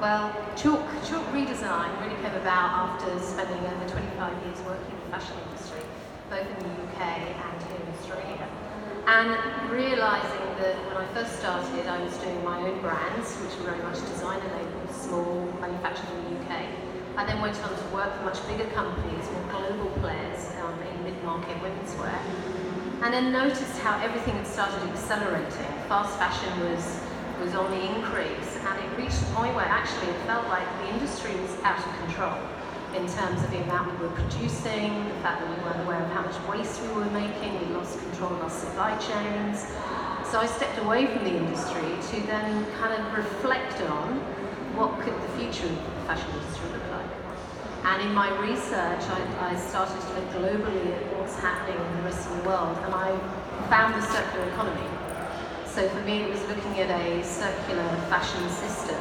Well, chalk redesign really came about after spending over 25 years working in the fashion industry, both in the UK and here in Australia. And realising that when I first started, I was doing my own brands, which were very much designer labels, small, manufactured in the UK. I then went on to work for much bigger companies, more global players in mid-market women's wear. And then noticed how everything had started accelerating. Fast fashion was on the increase, and it reached a point where actually it felt like the industry was out of control in terms of the amount we were producing, the fact that we weren't aware of how much waste we were making, we lost control of our supply chains. So I stepped away from the industry to then kind of reflect on what could the future of the fashion industry look like. And in my research, I started to look globally at what's happening in the rest of the world, and I found the circular economy. So for me, it was looking at a circular fashion system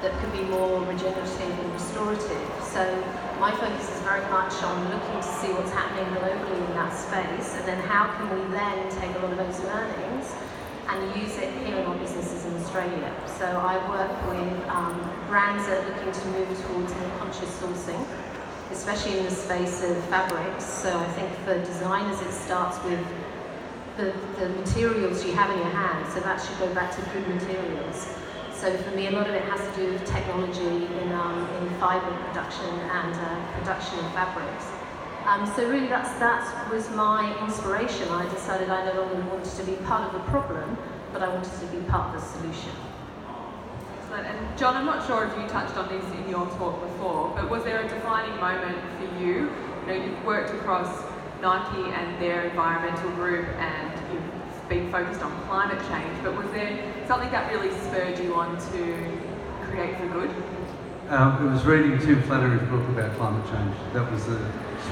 that could be more regenerative and restorative. So my focus is very much on looking to see what's happening globally in that space, and then how can we then take a lot of those learnings and use it here in our businesses in Australia. So I work with brands that are looking to move towards more conscious sourcing, especially in the space of fabrics. So I think for designers, it starts with the materials you have in your hand, so that should go back to good materials. So for me, a lot of it has to do with technology in fibre production and production of fabrics. So really that was my inspiration. I decided I no longer wanted to be part of the problem, but I wanted to be part of the solution. Excellent. And John, I'm not sure if you touched on this in your talk before, but was there a defining moment for you? You know, you've worked across Nike and their environmental group, and you've been focused on climate change, but was there something that really spurred you on to create for good? It was reading Tim Flannery's book about climate change. That was the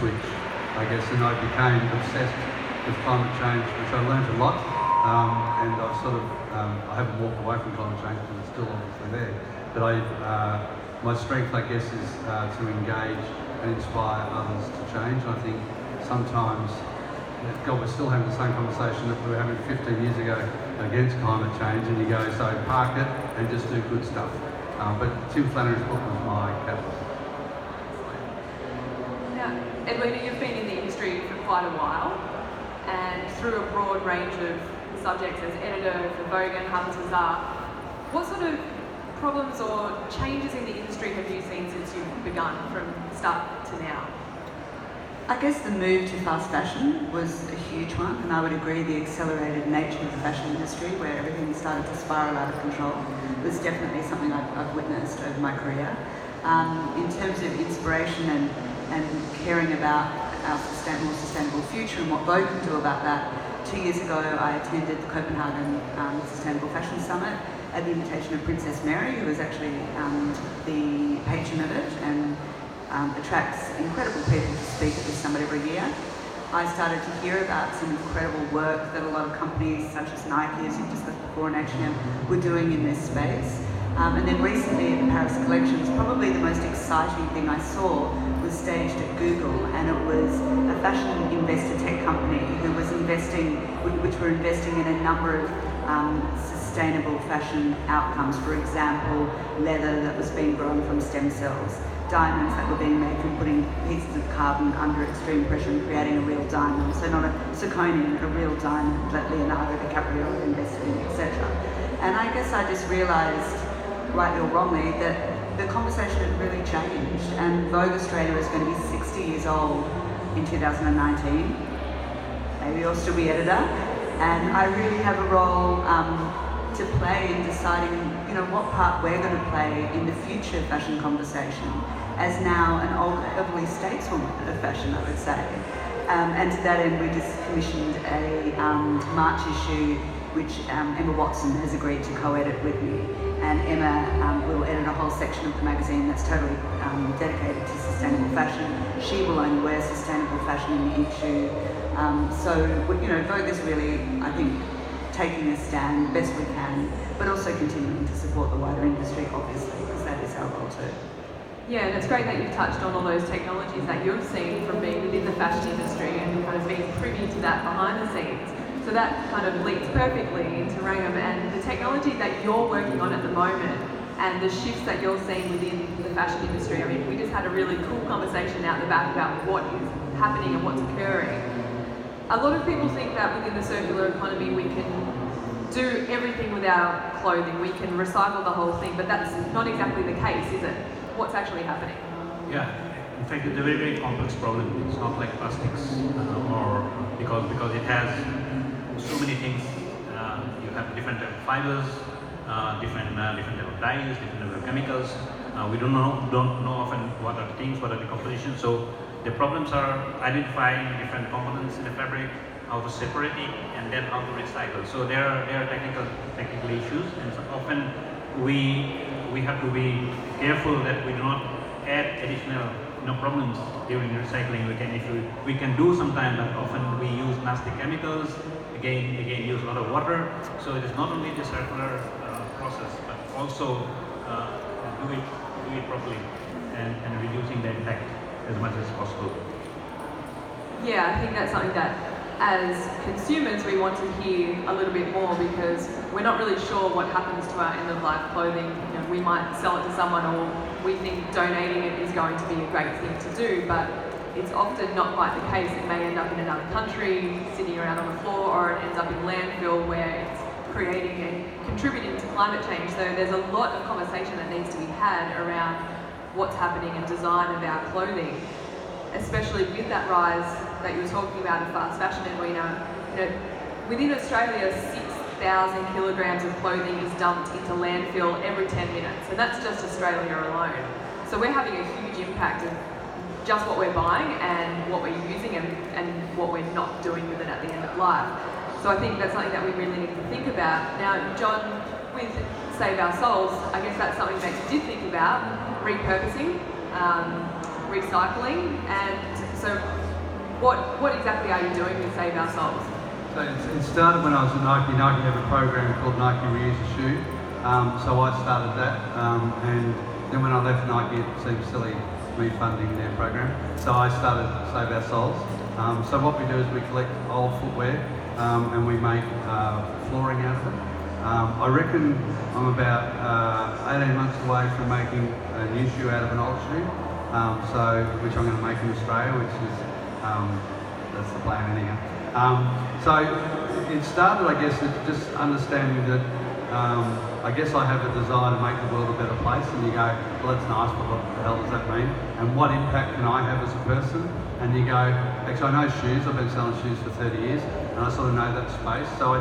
switch, I guess, and I became obsessed with climate change, which I learned a lot, and I haven't walked away from climate change because it's still obviously there, but my strength, I guess, is to engage and inspire others to change. I think sometimes, God, we're still having the same conversation that we were having 15 years ago against climate change, and you go, so park it and just do good stuff. But Tim Flannery's book was my catalyst. Now, Edwina, you've been in the industry for quite a while, and through a broad range of subjects as editor for Vogue and Harper's Bazaar, what sort of problems or changes in the industry have you seen since you've begun from start to now? I guess the move to fast fashion was a huge one, and I would agree the accelerated nature of the fashion industry, where everything started to spiral out of control, was definitely something I've witnessed over my career. In terms of inspiration and caring about our more sustainable future and what Vogue can do about that, 2 years ago I attended the Copenhagen Sustainable Fashion Summit at the invitation of Princess Mary, who was actually the patron of it, and attracts incredible people to speak at this summit every year. I started to hear about some incredible work that a lot of companies such as Nike, as you've discussed before, and H&M were doing in this space. And then recently at the Paris Collections, probably the most exciting thing I saw was staged at Google, and it was a fashion investor tech company which were investing in a number of sustainable fashion outcomes. For example, leather that was being grown from stem cells, diamonds that were being made from putting pieces of carbon under extreme pressure and creating a real diamond. So not a zirconium, a real diamond that Leonardo DiCaprio invested in, etc. And I guess I just realised, rightly or wrongly, that the conversation had really changed, and Vogue Australia is going to be 60 years old in 2019. Maybe I'll still be editor, and I really have a role to play in deciding, what part we're going to play in the future fashion conversation, as now an old elderly stateswoman of fashion, I would say. And to that end, we just commissioned a March issue, which Emma Watson has agreed to co-edit with me. And Emma will edit a whole section of the magazine that's totally dedicated to sustainable fashion. She will only wear sustainable fashion in the issue. Vogue is really, I think, taking a stand the best we can, but also continuing to support the wider industry, obviously, because that is our role too. Yeah, and it's great that you've touched on all those technologies that you've seen from being within the fashion industry and kind of being privy to that behind the scenes. So that kind of links perfectly into Wrangham and the technology that you're working on at the moment and the shifts that you're seeing within the fashion industry. I mean, we just had a really cool conversation out the back about what is happening and what's occurring. A lot of people think that within the circular economy we can do everything with our clothing, we can recycle the whole thing, but that's not exactly the case, is it? What's actually happening? Yeah, in fact, it's a very, very complex problem. It's not like plastics, or because it has so many things. You have different type of fibers, different type of dyes, different type of chemicals. We don't know often what are the things, what are the compositions. So the problems are identifying different components in the fabric, how to separate it, and then how to recycle. So there are technical issues, and so often we have to be careful that we do not add additional problems during recycling. We can do sometimes, but often we use nasty chemicals. Again use a lot of water. So it is not only the circular process, but also do it properly and reducing the impact as much as possible. Yeah, I think that's something that as consumers we want to hear a little bit more, because we're not really sure what happens to our end-of-life clothing. You know, we might sell it to someone, or we think donating it is going to be a great thing to do, but it's often not quite the case. It may end up in another country, sitting around on the floor, or it ends up in landfill where it's creating and contributing to climate change. So there's a lot of conversation that needs to be had around what's happening in design of our clothing, especially with that rise that you were talking about in fast fashion. And you know, within Australia, 6,000 kilograms of clothing is dumped into landfill every 10 minutes, and that's just Australia alone. So we're having a huge impact of just what we're buying and what we're using, and what we're not doing with it at the end of life. So I think that's something that we really need to think about. Now, John, with Save Our Souls, I guess that's something that you did think about, repurposing, recycling, and so what exactly are you doing with Save Our Souls? So it started when I was at Nike. Nike have a program called Nike Reuse a Shoe. So I started that, and then when I left Nike, it seemed silly me funding their program. So I started Save Our Souls. So what we do is we collect old footwear, and we make flooring out of it. I reckon I'm about 18 months away from making a new shoe out of an old shoe, which I'm going to make in Australia, which is that's the plan anyhow. So it started, I guess, with just understanding that I guess I have a desire to make the world a better place, and you go, well, that's nice, but what the hell does that mean? And what impact can I have as a person? And you go, actually, I know shoes. I've been selling shoes for 30 years, and I sort of know that space. So I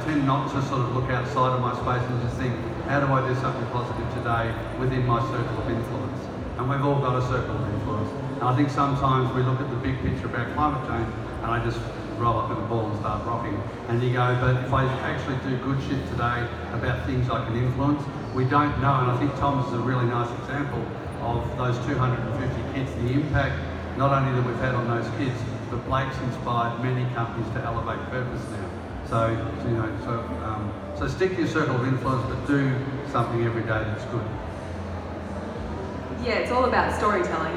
tend not to sort of look outside of my space and just think, how do I do something positive today within my circle of influence? And we've all got a circle of influence. And I think sometimes we look at the big picture about climate change, and I just roll up in a ball and start rocking. And you go, but if I actually do good shit today about things I can influence, we don't know. And I think Tom's is a really nice example of those 250 kids, the impact not only that we've had on those kids, but Blake's inspired many companies to elevate purpose now. So stick to your circle of influence, but do something every day that's good. Yeah, it's all about storytelling.